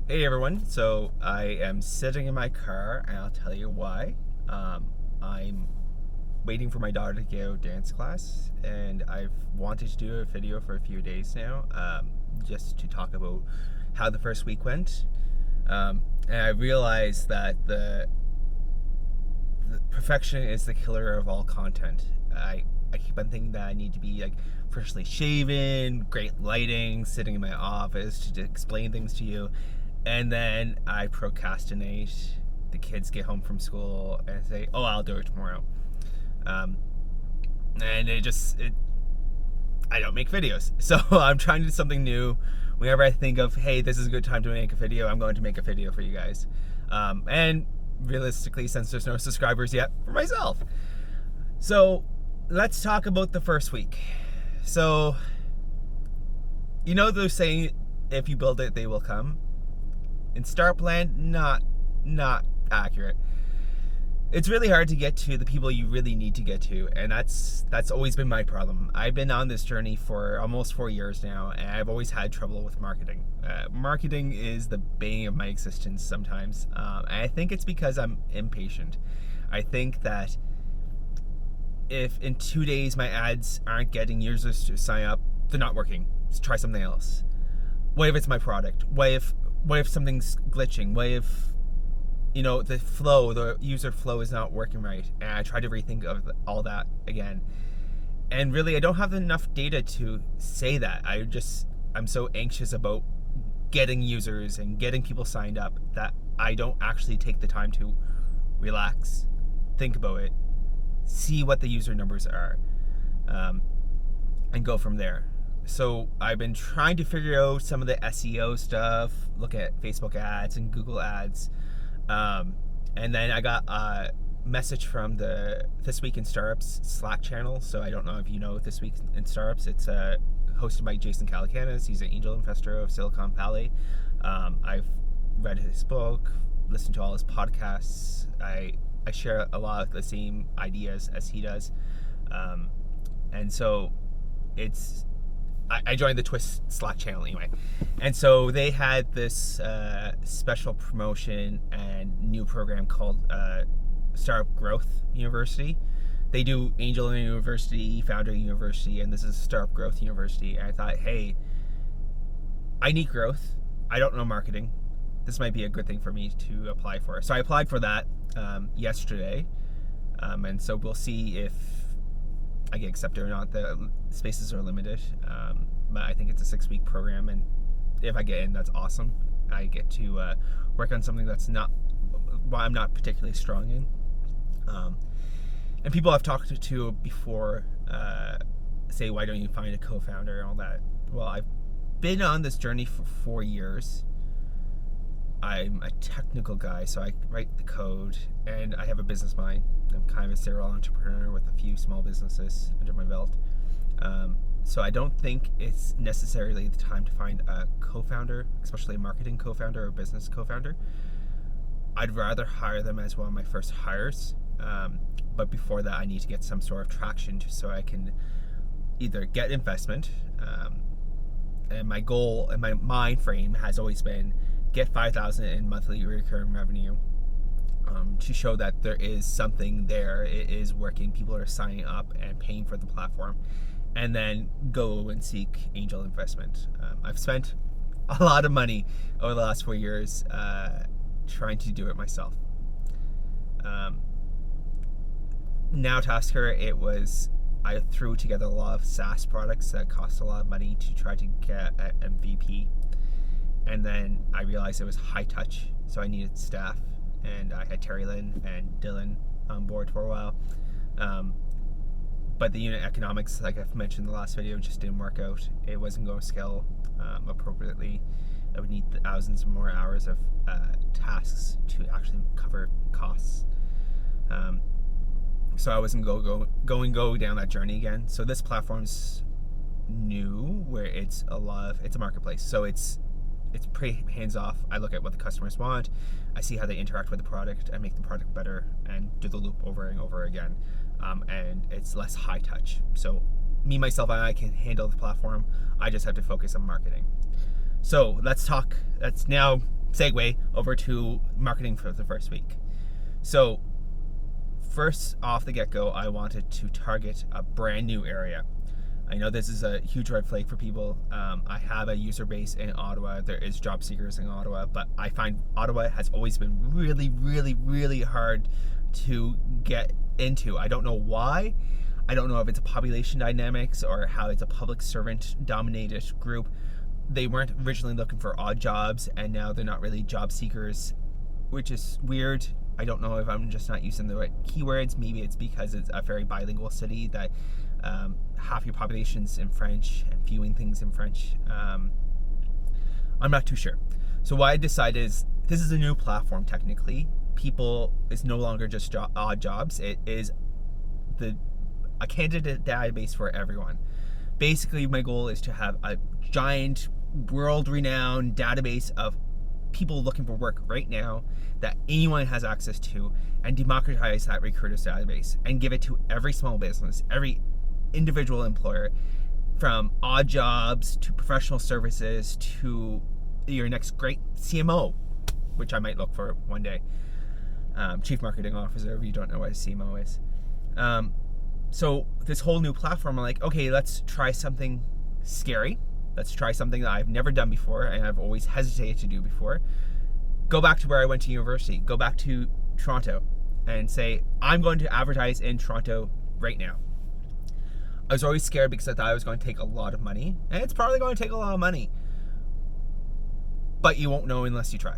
Hey everyone, so I am sitting in my car and I'll tell you why. I'm waiting for my daughter to go dance class and I've wanted to do a video for a few days now, just to talk about how the first week went. And I realized that the perfection is the killer of all content. I keep on thinking that I need to be like freshly shaven, great lighting, sitting in my office to explain things to you. And then I procrastinate. The kids get home from school and say, "Oh, I'll do it tomorrow." And I don't make videos. So I'm trying to do something new. Whenever I think of, hey, this is a good time to make a video, I'm going to make a video for you guys. And realistically, since there's no subscribers yet, for myself. So let's talk about the first week. So, you know they're saying, if you build it, they will come. In Startplan, not accurate. It's really hard to get to the people you really need to get to, and that's always been my problem. I've been on this journey for almost 4 years now, and I've always had trouble with marketing. Marketing is the bane of my existence sometimes, and I think it's because I'm impatient. I think that if in 2 days my ads aren't getting users to sign up, they're not working. Let's try something else. What if it's my product? What if something's glitching? What if, the user flow is not working right? And I try to rethink of all that again. And really, I don't have enough data to say that. I'm so anxious about getting users and getting people signed up that I don't actually take the time to relax, think about it, see what the user numbers are, and go from there. So I've been trying to figure out some of the SEO stuff, look at Facebook ads and Google ads. And then I got a message from the This Week in Startups Slack channel. So I don't know if you know This Week in Startups. It's hosted by Jason Calacanis. He's an angel investor of Silicon Valley. I've read his book, listened to all his podcasts. I share a lot of the same ideas as he does. And so I joined the Twist Slack channel anyway. And so they had this special promotion and new program called Startup Growth University. They do Angel University, Founder University, and this is Startup Growth University. And I thought, hey, I need growth. I don't know marketing. This might be a good thing for me to apply for. So I applied for that yesterday. And so we'll see if I get accepted or not. The spaces are limited, but I think it's a 6-week program, and if I get in, that's awesome. I get to work on something I'm not particularly strong in. And people I've talked to before say, why don't you find a co-founder and all that? Well, I've been on this journey for 4 years. I'm a technical guy, so I write the code, and I have a business mind. I'm kind of a serial entrepreneur with a few small businesses under my belt. So I don't think it's necessarily the time to find a co-founder, especially a marketing co-founder or a business co-founder. I'd rather hire them as one of my first hires. But before that, I need to get some sort of traction so I can either get investment. And my goal and my mind frame has always been get $5,000 in monthly recurring revenue, to show that there is something there, it is working, people are signing up and paying for the platform, and then go and seek angel investment. I've spent a lot of money over the last 4 years trying to do it myself. Now Tasker, I threw together a lot of SaaS products that cost a lot of money to try to get an MVP. And then I realized it was high touch, so I needed staff. And I had Terry Lynn and Dylan on board for a while. But the unit economics, like I've mentioned in the last video, just didn't work out. It wasn't going to scale appropriately. I would need thousands more hours of tasks to actually cover costs. So I wasn't go down that journey again. So this platform's new, where it's a marketplace. So it's pretty hands-off. I look at what the customers want, I see how they interact with the product, I make the product better, and do the loop over and over again. And it's less high touch. So me, myself, and I can handle the platform. I just have to focus on marketing. So let's now segue over to marketing for the first week. So first off the get-go, I wanted to target a brand new area. I know this is a huge red flag for people. I have a user base in Ottawa. There is job seekers in Ottawa, but I find Ottawa has always been really, really, really hard to get into. I don't know why. I don't know if it's a population dynamics or how it's a public servant dominated group. They weren't originally looking for odd jobs, and now they're not really job seekers, which is weird. I don't know if I'm just not using the right keywords. Maybe it's because it's a very bilingual city that half your population's in French and viewing things in French. I'm not too sure. So what I decided is this is a new platform technically. People is no longer just odd jobs. It is a candidate database for everyone. Basically, my goal is to have a giant, world-renowned database of people looking for work right now that anyone has access to, and democratize that recruiter's database and give it to every small business, every individual employer, from odd jobs to professional services to your next great CMO, which I might look for one day. Chief Marketing Officer, if you don't know what a CMO is. So this whole new platform, I'm like, okay, let's try something scary. Let's try something that I've never done before and I've always hesitated to do before. Go back to where I went to university. Go back to Toronto and say, I'm going to advertise in Toronto right now. I was always scared because I thought I was going to take a lot of money, and it's probably going to take a lot of money, but you won't know unless you try.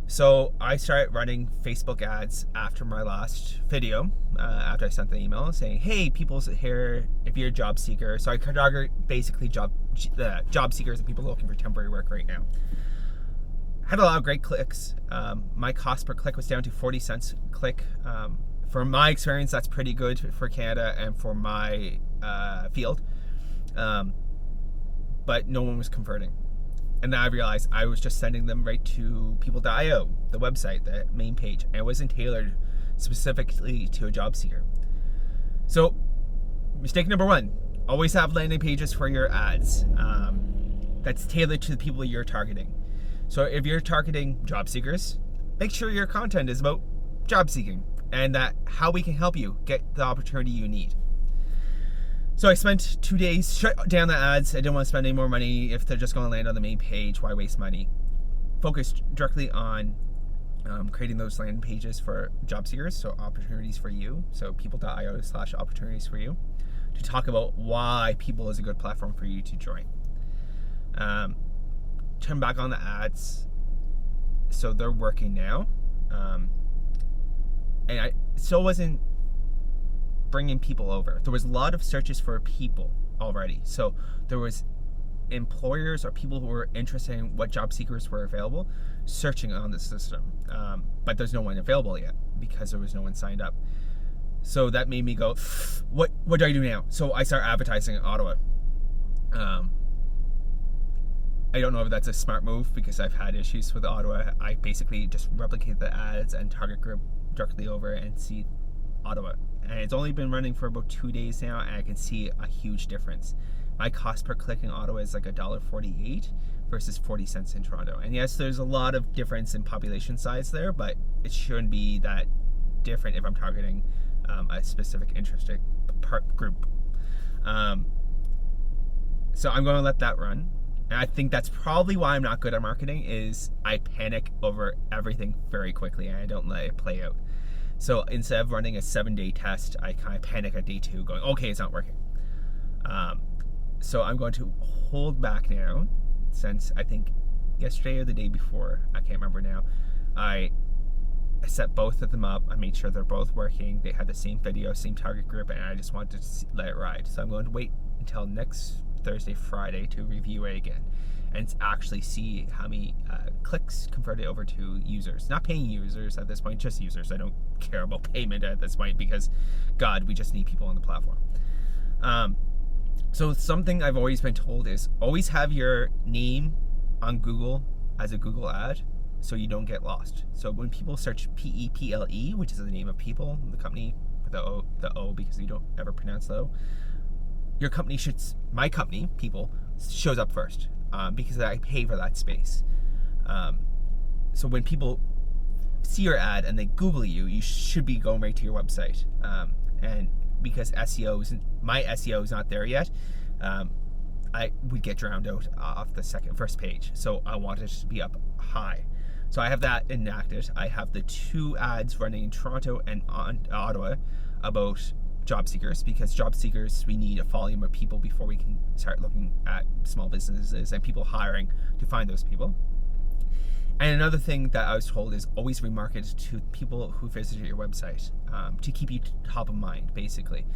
So I started running Facebook ads after my last video, after I sent the email saying, hey, people here, if you're a job seeker. So I target basically job seekers and people looking for temporary work right now. Had a lot of great clicks. My cost per click was down to 40 cents a click. For my experience, that's pretty good for Canada and for my field. But no one was converting. And then I realized I was just sending them right to people.io, the website, the main page, and it wasn't tailored specifically to a job seeker. So, mistake number one, always have landing pages for your ads that's tailored to the people you're targeting. So if you're targeting job seekers, make sure your content is about job seeking and that how we can help you get the opportunity you need. So I spent 2 days shut down the ads. I didn't want to spend any more money. If they're just going to land on the main page, why waste money? Focused directly on creating those landing pages for job seekers, so opportunities for you. So people.io/opportunities for you, to talk about why People is a good platform for you to join. Turn back on the ads. So they're working now. And I still wasn't bringing people over. There was a lot of searches for people already. So there was employers or people who were interested in what job seekers were available searching on the system. But there's no one available yet because there was no one signed up. So that made me go, what do I do now? So I start advertising in Ottawa. I don't know if that's a smart move because I've had issues with Ottawa. I basically just replicate the ads and target group directly over and see Ottawa. And it's only been running for about 2 days now, and I can see a huge difference. My cost per click in Ottawa is like $1.48 versus 40 cents in Toronto. And yes, there's a lot of difference in population size there, but it shouldn't be that different if I'm targeting a specific interested group. So I'm going to let that run. And I think that's probably why I'm not good at marketing, is I panic over everything very quickly and I don't let it play out. So instead of running a 7-day test, I kind of panic at day 2 going, okay, it's not working. So I'm going to hold back now, since I think yesterday or the day before, I can't remember now, I set both of them up. I made sure they're both working. They had the same video, same target group, and I just wanted to let it ride. So I'm going to wait until next Thursday, Friday to review it again and actually see how many clicks converted over to users. Not paying users at this point, just users. I don't care about payment at this point because, God, we just need people on the platform. So something I've always been told is always have your name on Google as a Google ad so you don't get lost. So when people search PEPLE, which is the name of People, the company, the O because you don't ever pronounce the O, your company should, my company, People, shows up first because I pay for that space. So when people see your ad and they Google you, you should be going right to your website. And because my SEO is not there yet, I would get drowned out off the first page. So I want it to be up high. So I have that enacted. I have the 2 ads running in Toronto and Ottawa about job seekers, because job seekers, we need a volume of people before we can start looking at small businesses and people hiring to find those people. And another thing that I was told is always remarket to people who visited your website, to keep you top of mind, basically.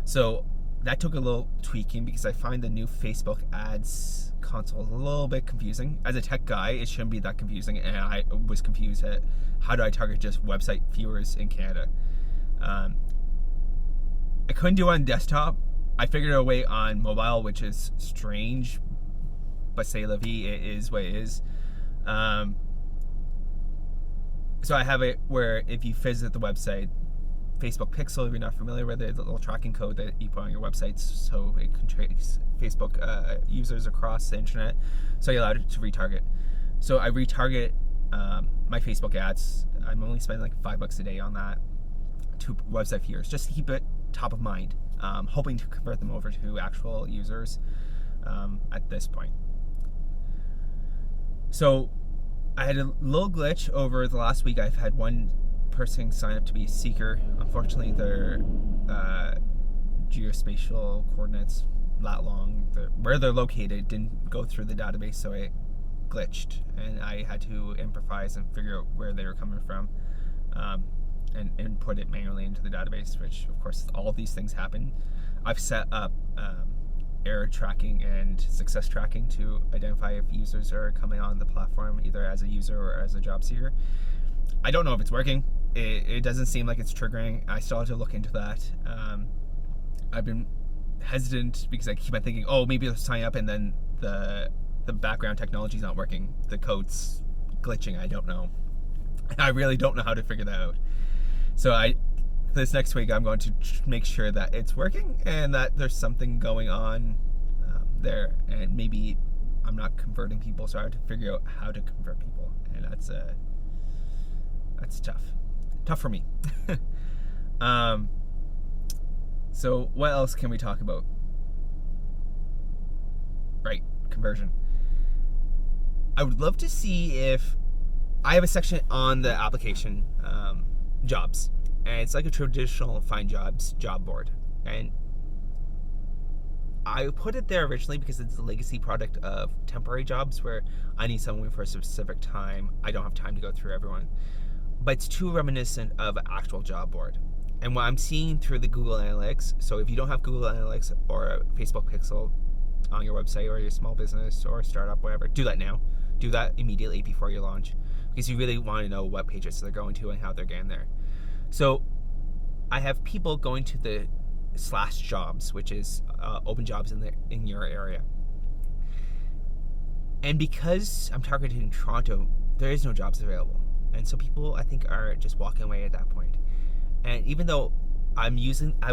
So that took a little tweaking, because I find the new Facebook ads console a little bit confusing. As a tech guy, it shouldn't be that confusing, and I was confused at how do I target just website viewers in Canada. I couldn't do it on desktop. I figured out a way on mobile, which is strange, but c'est la vie, it is what it is. So I have it where if you visit the website, Facebook Pixel, if you're not familiar with it, the little tracking code that you put on your websites, so it can trace Facebook users across the internet, so you're allowed to retarget. So I retarget my Facebook ads. I'm only spending like $5 a day on that to website viewers, just to keep it top of mind, hoping to convert them over to actual users at this point. So I had a little glitch over the last week. I've had one person sign up to be a seeker. Unfortunately, their geospatial coordinates, that long, where they're located, didn't go through the database, so it glitched, and I had to improvise and figure out where they were coming from, and input it manually into the database, which, of course, all of these things happen. I've set up error tracking and success tracking to identify if users are coming on the platform either as a user or as a job seeker. I don't know if it's working. It doesn't seem like it's triggering. I still have to look into that. I've been hesitant because I keep on thinking, oh, maybe they'll sign up and then the background technology is not working. The code's glitching. I don't know. I really don't know how to figure that out. So this next week, I'm going to make sure that it's working and that there's something going on there. And maybe I'm not converting people, so I have to figure out how to convert people. And that's tough. Tough for me. So what else can we talk about? Right, conversion. I would love to see if I have a section on the application, jobs, and it's like a traditional find jobs job board, and I put it there originally because it's the legacy product of temporary jobs where I need someone for a specific time. I don't have time to go through everyone, but it's too reminiscent of an actual job board. And what I'm seeing through the Google Analytics, so if you don't have Google Analytics or a Facebook Pixel on your website or your small business or startup, whatever, do that now. Do that immediately before you launch, because you really want to know what pages they're going to and how they're getting there. So I have people going to the /jobs, which is open jobs in your area. And because I'm targeting Toronto, there is no jobs available. And so people, I think, are just walking away at that point. And even though I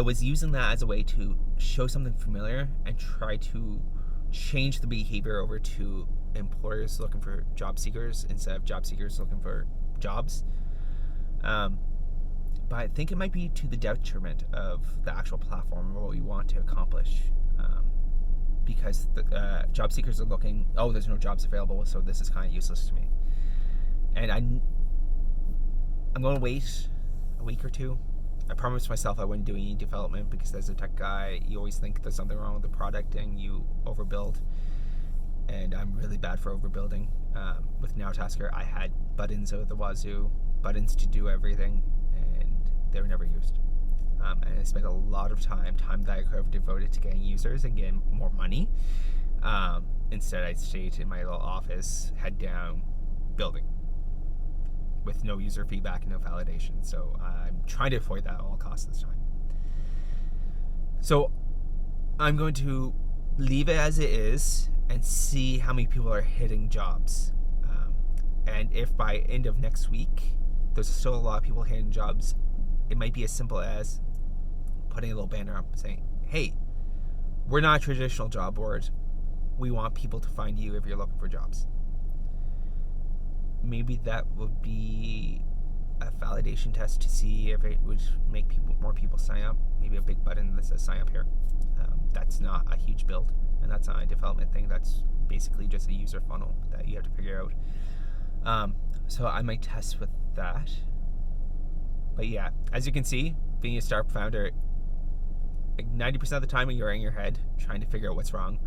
was using that as a way to show something familiar and try to change the behavior over to employers looking for job seekers instead of job seekers looking for jobs. But I think it might be to the detriment of the actual platform or what we want to accomplish. Because the job seekers are looking, oh, there's no jobs available, so this is kind of useless to me. And I'm going to wait a week or two. I promised myself I wouldn't do any development because as a tech guy, you always think there's something wrong with the product and you overbuild. And I'm really bad for overbuilding. With NowTasker, I had buttons out of the wazoo, buttons to do everything, and they were never used. And I spent a lot of time that I could have devoted to getting users and getting more money. Instead, I stayed in my little office, head down, building, with no user feedback and no validation. So I'm trying to avoid that at all costs this time. So I'm going to leave it as it is and see how many people are hitting jobs. And if by end of next week, there's still a lot of people hitting jobs, it might be as simple as putting a little banner up saying, hey, we're not a traditional job board. We want people to find you if you're looking for jobs. maybe that would be a validation test to see if it would make more people sign up. Maybe a big button that says sign up here. That's not a huge build, and that's not a development thing. That's basically just a user funnel that you have to figure out. So I might test with that. But yeah, as you can see, being a startup founder, like 90% of the time you're in your head trying to figure out what's wrong.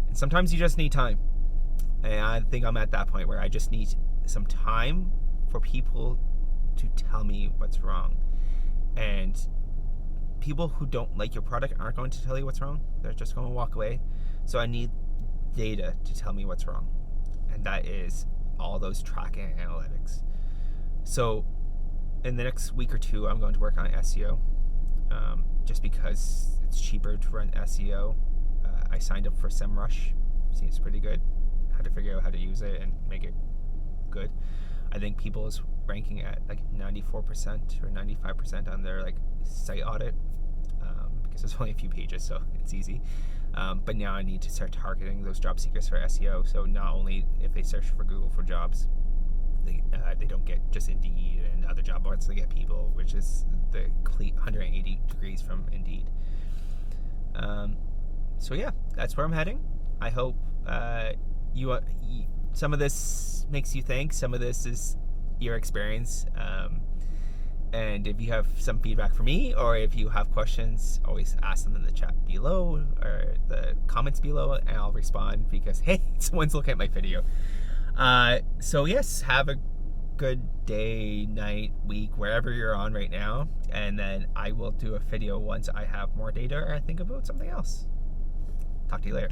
And sometimes you just need time. And I think I'm at that point where I just need some time for people to tell me what's wrong. And people who don't like your product aren't going to tell you what's wrong. They're just going to walk away. So I need data to tell me what's wrong. And that is all those tracking analytics. So in the next week or two, I'm going to work on SEO, just because it's cheaper to run SEO. I signed up for SEMrush. Seems pretty good. How to figure out how to use it and make it good. I think people is ranking at like 94% or 95% on their like site audit, because there's only a few pages, so it's easy. But now I need to start targeting those job seekers for SEO. So not only if they search for Google for jobs, they don't get just Indeed and other job boards. They get people, which is the complete 180 degrees from Indeed. So yeah, that's where I'm heading. I hope some of this makes you think. Some of this is your experience. And if you have some feedback for me, or if you have questions, always ask them in the chat below or the comments below, and I'll respond because, hey, someone's looking at my video. So yes, have a good day, night, week, wherever you're on right now. And then I will do a video once I have more data or I think about something else. Talk to you later.